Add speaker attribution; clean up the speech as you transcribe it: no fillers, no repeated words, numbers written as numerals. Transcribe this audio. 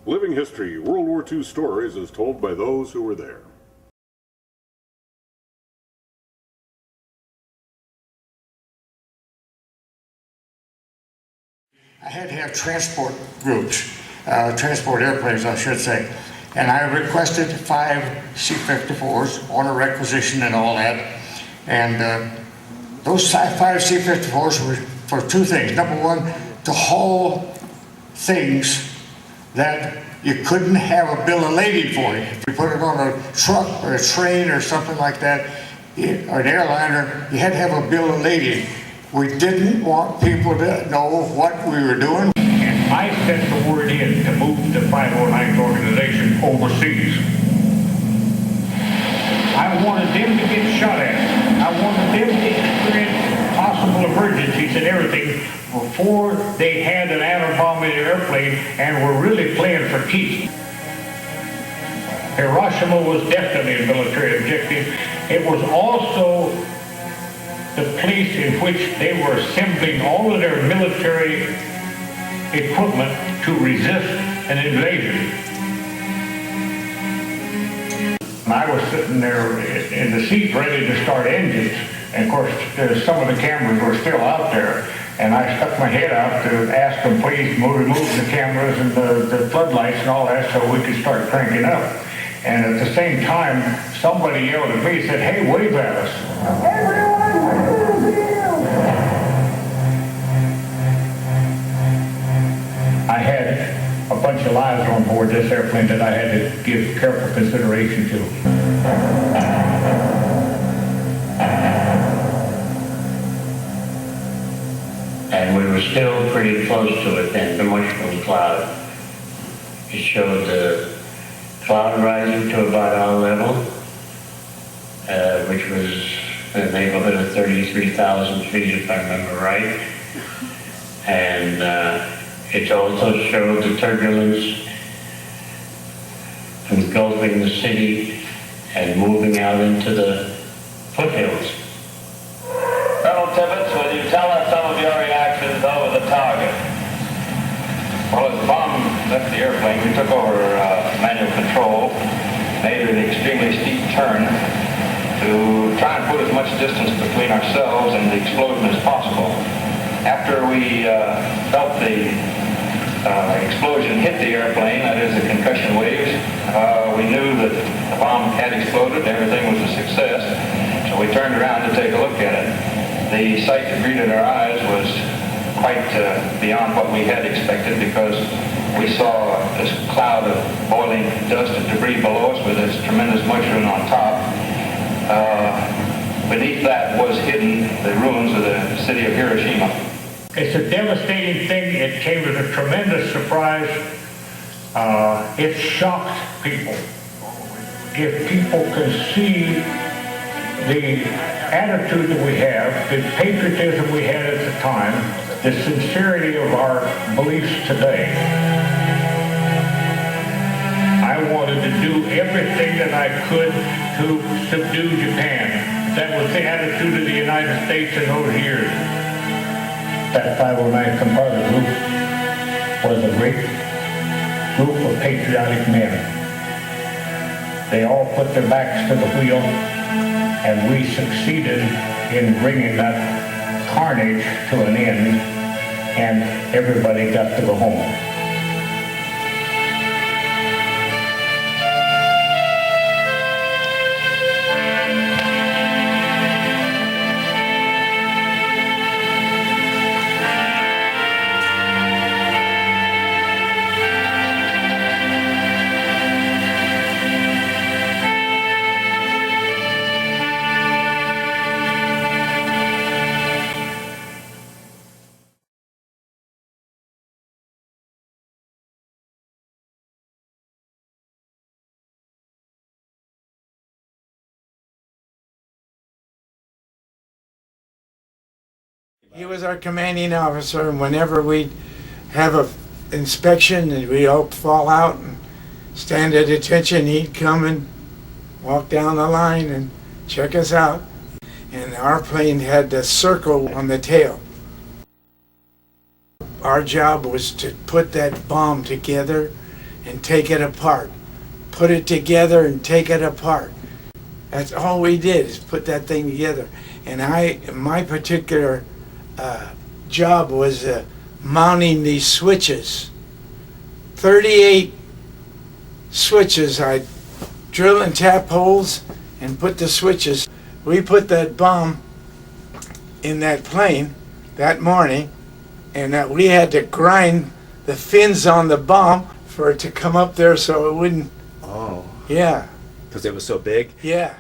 Speaker 1: Living history, World War II stories as told by those who were there.
Speaker 2: I had to have transport groups, transport airplanes, I should say. And I requested 5 C-54s on a requisition and all that. And those 5 C-54s were for 2 things. Number one, to haul things that you couldn't have a bill of lading for. If you put it on a truck or a train or something like that, or an airliner, you had to have a bill of lading. We didn't want people to know what we were doing.
Speaker 3: And I sent the word in to move the 509th organization overseas. I wanted them to get shot at. I wanted them to experience possible emergencies and everything before they had an atom bomb in their airplane and were really playing for keeps. Hiroshima was definitely a military objective. It was also the place in which they were assembling all of their military equipment to resist an invasion. And I was sitting there in the seat ready to start engines, and of course some of the cameras were still out there, and I stuck my head out to ask them please remove the cameras and the floodlights and all that so we could start cranking up. And at the same time, somebody yelled at me and said, "Hey, wave at us." Everyone! I had a bunch of lives on board this airplane that I had to give careful consideration to.
Speaker 4: And we were still pretty close to it then, the Musculo cloud. It showed the cloud rising to about our level, which was in the neighborhood of 33,000 feet, if I remember right. And it also showed the turbulence engulfing the city and moving out into the foothills.
Speaker 5: Colonel Tibbets, will you tell us some of your reactions over the target? Well, as the bomb left the airplane, we took over manual control, made an extremely steep turn to try and put as much distance between ourselves and the explosion as possible. After we felt the explosion hit the airplane, that is the concussion waves, we knew that the bomb had exploded, everything was a success, so we turned around to take a look at it. The sight that greeted our eyes was quite beyond what we had expected, because we saw this cloud of boiling dust and debris below us with this tremendous mushroom on top. Beneath that was hidden the ruins of the city of Hiroshima.
Speaker 3: It's a devastating thing. It came as a tremendous surprise. It shocked people. If people can see the attitude that we have, the patriotism we had at the time, the sincerity of our beliefs today, I wanted to do everything that I could to subdue Japan. That was the attitude of the United States in those years. That 509 composite group was a great group of patriotic men. They all put their backs to the wheel, and we succeeded in bringing that carnage to an end, and everybody got to go home.
Speaker 6: He was our commanding officer, and whenever we'd have a inspection and we'd all fall out and stand at attention, he'd come and walk down the line and check us out. And our plane had the circle on the tail. Our job was to put that bomb together and take it apart. Put it together and take it apart. That's all we did, is put that thing together. And my particular job was mounting these switches. 38 switches. I'd drill and tap holes and put the switches. We put that bomb in that plane that morning, and we had to grind the fins on the bomb for it to come up there so it wouldn't.
Speaker 7: Oh,
Speaker 6: Yeah,
Speaker 7: because it was so big.
Speaker 6: yeah.